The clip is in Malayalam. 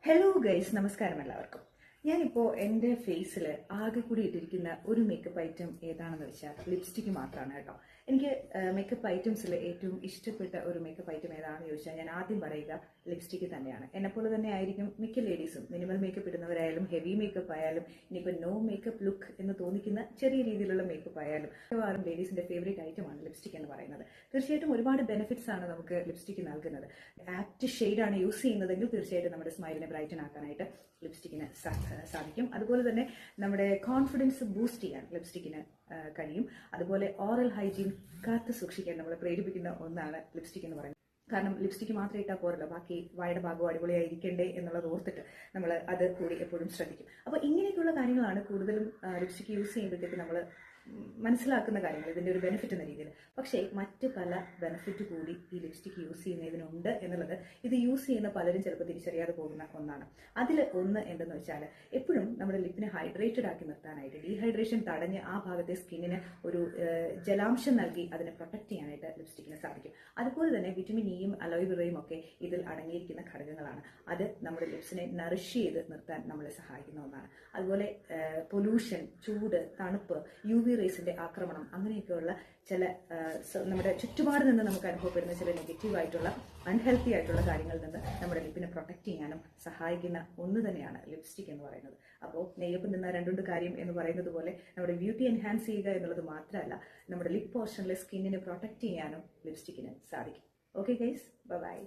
ഹലോ ഗൈസ്, നമസ്കാരം എല്ലാവർക്കും. ഞാനിപ്പോൾ എൻ്റെ ഫേസിൽ ആകെ കൂടി ഇട്ടിരിക്കുന്ന ഒരു മേക്കപ്പ് ഐറ്റം ഏതാണെന്ന് വെച്ചാൽ ലിപ്സ്റ്റിക്ക് മാത്രമാണ് കേട്ടോ. എനിക്ക് മേക്കപ്പ് ഐറ്റംസിൽ ഏറ്റവും ഇഷ്ടപ്പെട്ട ഒരു മേക്കപ്പ് ഐറ്റം ഏതാണെന്ന് ചോദിച്ചാൽ ഞാൻ ആദ്യം പറയുക ലിപ്സ്റ്റിക്ക് തന്നെയാണ്. എന്നെപ്പോലെ തന്നെ ആയിരിക്കും മിക്ക ലേഡീസും. മിനിമൽ മേക്കപ്പ് ഇടുന്നവരായാലും ഹെവി മേക്കപ്പ് ആയാലും ഇനിയിപ്പോൾ നോ മേക്കപ്പ് ലുക്ക് എന്ന് തോന്നിക്കുന്ന ചെറിയ രീതിയിലുള്ള മേക്കപ്പ് ആയാലും മിക്കവാറും ലേഡീസിൻ്റെ ഫേവറേറ്റ് ഐറ്റമാണ് ലിപ്സ്റ്റിക് എന്ന് പറയുന്നത്. തീർച്ചയായിട്ടും ഒരുപാട് ബെനിഫിറ്റ്സ് ആണ് നമുക്ക് ലിപ്സ്റ്റിക്ക് നൽകുന്നത്. ആപ്റ്റ് ഷെയ്ഡാണ് യൂസ് ചെയ്യുന്നതെങ്കിൽ തീർച്ചയായിട്ടും നമ്മുടെ സ്മൈലിനെ ബ്രൈറ്റൻ ആക്കാനായിട്ട് ലിപ്സ്റ്റിക്കിന് സാധിക്കും. അതുപോലെ തന്നെ നമ്മുടെ കോൺഫിഡൻസ് ബൂസ്റ്റ് ചെയ്യാൻ ലിപ്സ്റ്റിക്കിന് കഴിയും. അതുപോലെ ഓറൽ ഹൈജീൻ കാത്തു സൂക്ഷിക്കാൻ നമ്മളെ പ്രേരിപ്പിക്കുന്ന ഒന്നാണ് ലിപ്സ്റ്റിക് എന്ന് പറയുന്നത്. കാരണം ലിപ്സ്റ്റിക്ക് മാത്രം ഇട്ടാൽ പോരല്ലോ, ബാക്കി വായുടെ ഭാഗവും അടിപൊളിയായിരിക്കണ്ടേ എന്നുള്ളത് ഓർത്തിട്ട് നമ്മൾ അത് കൂടി എപ്പോഴും ശ്രദ്ധിക്കും. അപ്പോൾ ഇങ്ങനെയൊക്കെയുള്ള കാര്യങ്ങളാണ് കൂടുതലും ലിപ്സ്റ്റിക്ക് യൂസ് ചെയ്യുമ്പോഴത്തേക്ക് നമ്മൾ മനസ്സിലാക്കുന്ന കാര്യങ്ങൾ, ഇതിൻ്റെ ഒരു ബെനിഫിറ്റ് എന്ന രീതിയിൽ. പക്ഷേ മറ്റ് പല ബെനിഫിറ്റ് കൂടി ഈ ലിപ്സ്റ്റിക്ക് യൂസ് ചെയ്യുന്നതിനുണ്ട് എന്നുള്ളത് ഇത് യൂസ് ചെയ്യുന്ന പലരും ചിലപ്പോൾ തിരിച്ചറിയാതെ പോകുന്ന ഒന്നാണ്. അതിൽ ഒന്ന് എന്തെന്ന് വെച്ചാൽ എപ്പോഴും നമ്മുടെ ലിപ്പിനെ ഹൈഡ്രേറ്റഡ് ആക്കി നിർത്താനായിട്ട്, ഡീഹൈഡ്രേഷൻ തടഞ്ഞ് ആ ഭാഗത്തെ സ്കിന്നിന് ഒരു ജലാംശം നൽകി അതിനെ പ്രൊട്ടക്ട് ചെയ്യാനായിട്ട് ലിപ്സ്റ്റിക്കിന് സാധിക്കും. അതുപോലെ തന്നെ വിറ്റമിൻ ഇയും അലോയിവെറയും ഒക്കെ ഇതിൽ അടങ്ങിയിരിക്കുന്ന ഘടകങ്ങളാണ്. അത് നമ്മുടെ ലിപ്സിനെ നറിഷ് ചെയ്ത് നിർത്താൻ നമ്മളെ സഹായിക്കുന്ന ഒന്നാണ്. അതുപോലെ പൊല്യൂഷൻ, ചൂട്, തണുപ്പ്, UV റേസിന്റെ ആക്രമണം, അങ്ങനെയൊക്കെയുള്ള ചില നമ്മുടെ ചുറ്റുപാട് നിന്ന് നമുക്ക് അനുഭവപ്പെടുന്ന ചില നെഗറ്റീവായിട്ടുള്ള അൺഹെൽത്തി ആയിട്ടുള്ള കാര്യങ്ങളിൽ നിന്ന് നമ്മുടെ ലിപ്പിനെ പ്രൊട്ടക്ട് ചെയ്യാനും സഹായിക്കുന്ന ഒന്ന് തന്നെയാണ് ലിപ്സ്റ്റിക് എന്ന് പറയുന്നത്. അപ്പോൾ നെയ്യപ്പം നിന്ന രണ്ടുണ്ട് കാര്യം എന്ന് പറയുന്നത് പോലെ നമ്മുടെ ബ്യൂട്ടി എൻഹാൻസ് ചെയ്യുക എന്നുള്ളത് മാത്രമല്ല, നമ്മുടെ ലിപ്പ് പോർഷനിലെ സ്കിന്നിനെ പ്രൊട്ടക്ട് ചെയ്യാനും ലിപ്സ്റ്റിക്കിന് സാധിക്കും. Okay guys, by.